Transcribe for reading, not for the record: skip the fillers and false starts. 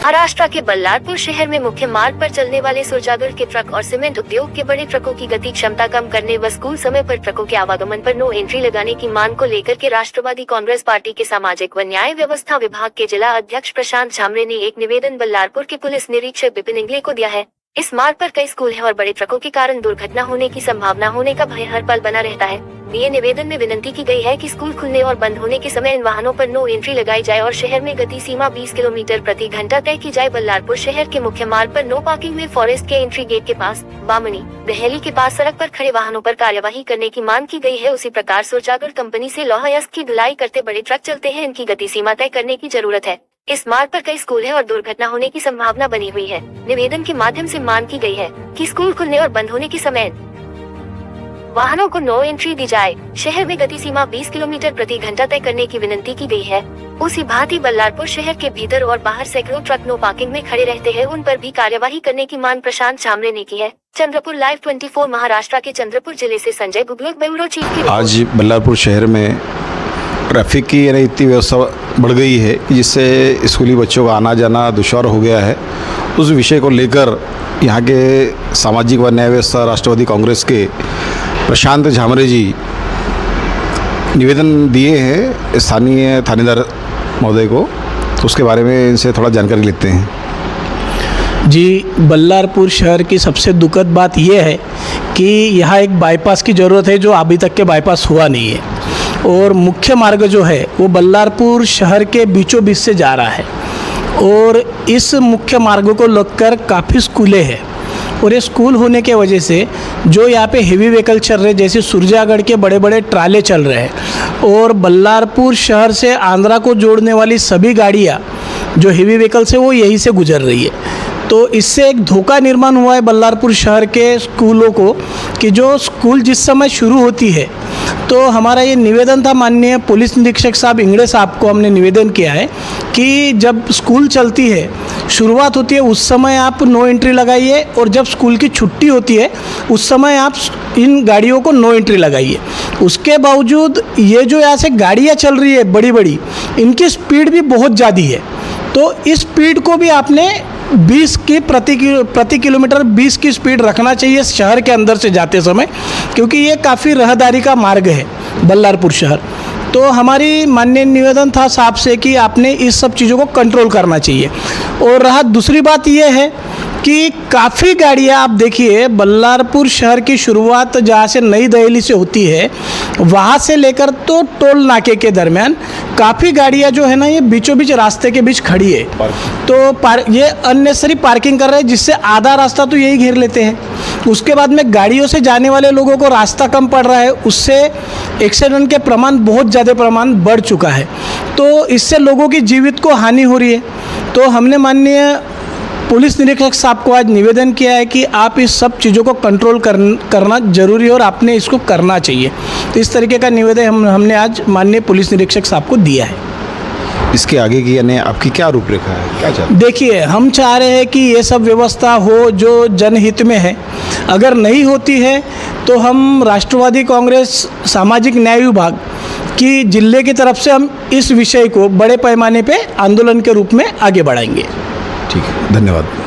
महाराष्ट्र के बल्लारपुर शहर में मुख्य मार्ग पर चलने वाले शौचागार के ट्रक और सीमेंट उद्योग के बड़े ट्रकों की गति क्षमता कम करने व स्कूल समय पर ट्रकों के आवागमन पर नो एंट्री लगाने की मांग को लेकर के राष्ट्रवादी कांग्रेस पार्टी के सामाजिक व न्याय व्यवस्था विभाग के जिला अध्यक्ष प्रशांत झामरे ने एक निवेदन बल्लारपुर के पुलिस निरीक्षक विपिन इंगले को दिया है। इस मार्ग पर कई स्कूल है और बड़े ट्रकों के कारण दुर्घटना होने की संभावना होने का भय हर पल बना रहता है। दिए निवेदन में विनती की गई है कि स्कूल खुलने और बंद होने के समय इन वाहनों पर नो एंट्री लगाई जाए और शहर में गति सीमा 20 किलोमीटर प्रति घंटा तय की जाए। बल्लारपुर शहर के मुख्य मार्ग पर नो पार्किंग में फॉरेस्ट के एंट्री गेट के पास, बामणी दहली के पास सड़क पर खड़े वाहनों पर कार्यवाही करने की मांग की गई है। उसी प्रकार शौचागार कंपनी से लोहा अयस्क की ढुलाई करते बड़े ट्रक चलते हैं, इनकी गति सीमा तय करने की जरूरत है। इस मार्ग पर कई स्कूल है और दुर्घटना होने की संभावना बनी हुई है। निवेदन के माध्यम से मांग की गई है कि स्कूल खुलने और बंद होने के समय वाहनों को नो एंट्री दी जाए। शहर में गति सीमा 20 किलोमीटर प्रति घंटा तय करने की विनती की गई है। उसी भांति बल्लारपुर शहर के भीतर और बाहर सैकड़ों ट्रक नो पार्किंग में खड़े रहते हैं, उन पर भी कार्यवाही करने की मांग प्रशांत झामरे ने की है। चंद्रपुर लाइव 24 महाराष्ट्र के चंद्रपुर जिले से संजय गुगलोत, ब्यूरो चीफ की। आज बल्लारपुर शहर में ट्रैफिक की इतनी व्यवस्था बढ़ गई है कि जिससे स्कूली बच्चों का आना जाना दुश्वार हो गया है। उस विषय को लेकर यहाँ के सामाजिक व न्याय व्यवस्था राष्ट्रवादी कांग्रेस के प्रशांत झामरे जी निवेदन दिए हैं स्थानीय थानेदार महोदय को, तो उसके बारे में इनसे थोड़ा जानकारी लेते हैं। जी, बल्लारपुर शहर की सबसे दुखद बात यह है कि यहाँ एक बाईपास की ज़रूरत है जो अभी तक के बाईपास हुआ नहीं है, और मुख्य मार्ग जो है वो बल्लारपुर शहर के बीचों बीच से जा रहा है और इस मुख्य मार्ग को लगकर काफ़ी स्कूलें हैं। और ये स्कूल होने के वजह से जो यहाँ पे हेवी व्हीकल चल रहे, जैसे सुरजागढ़ के बड़े बड़े ट्राले चल रहे हैं और बल्लारपुर शहर से आंध्रा को जोड़ने वाली सभी गाड़ियाँ जो हेवी व्हीकल से वो यहीं से गुजर रही है। तो इससे एक धोखा निर्माण हुआ है बल्लारपुर शहर के स्कूलों को कि जो स्कूल जिस समय शुरू होती है, तो हमारा ये निवेदन था माननीय पुलिस निरीक्षक साहब इंगड़े साहब को हमने निवेदन किया है कि जब स्कूल चलती है, शुरुआत होती है, उस समय आप नो एंट्री लगाइए और जब स्कूल की छुट्टी होती है उस समय आप इन गाड़ियों को नो एंट्री लगाइए। उसके बावजूद ये जो यहाँ से गाड़ियाँ चल रही है बड़ी बड़ी, इनकी स्पीड भी बहुत ज़्यादा है। तो इस स्पीड को भी आपने 20 की प्रति किलोमीटर 20 की स्पीड रखना चाहिए शहर के अंदर से जाते समय, क्योंकि ये काफ़ी रहदारी का मार्ग है बल्लारपुर शहर। तो हमारी माननीय निवेदन था साहब से कि आपने इस सब चीज़ों को कंट्रोल करना चाहिए। और रहा दूसरी बात ये है कि काफ़ी गाड़ियाँ आप देखिए, बल्लारपुर शहर की शुरुआत जहाँ से नई दहली से होती है वहाँ से लेकर तो टोल नाके के दरमियान काफ़ी गाड़ियाँ जो है ना ये बीचों बीच रास्ते के बीच खड़ी है। तो ये अननेसेसरी पार्किंग कर रहे हैं, जिससे आधा रास्ता तो यही घेर लेते हैं। उसके बाद में गाड़ियों से जाने वाले लोगों को रास्ता कम पड़ रहा है, उससे एक्सीडेंट के प्रमाण बहुत ज़्यादा प्रमाण बढ़ चुका है। तो इससे लोगों की जीवित को हानि हो रही है। तो हमने माननीय पुलिस निरीक्षक साहब को आज निवेदन किया है कि आप इस सब चीज़ों को कंट्रोल करना जरूरी है और आपने इसको करना चाहिए। तो इस तरीके का निवेदन हमने आज माननीय पुलिस निरीक्षक साहब को दिया है। इसके आगे की यानी आपकी क्या रूपरेखा है, क्या चाहते हैं? देखिए, हम चाह रहे हैं कि ये सब व्यवस्था हो जो जनहित में है। अगर नहीं होती है तो हम राष्ट्रवादी कांग्रेस सामाजिक न्याय विभाग की जिले की तरफ से हम इस विषय को बड़े पैमाने पे आंदोलन के रूप में आगे बढ़ाएंगे। ठीक है, धन्यवाद।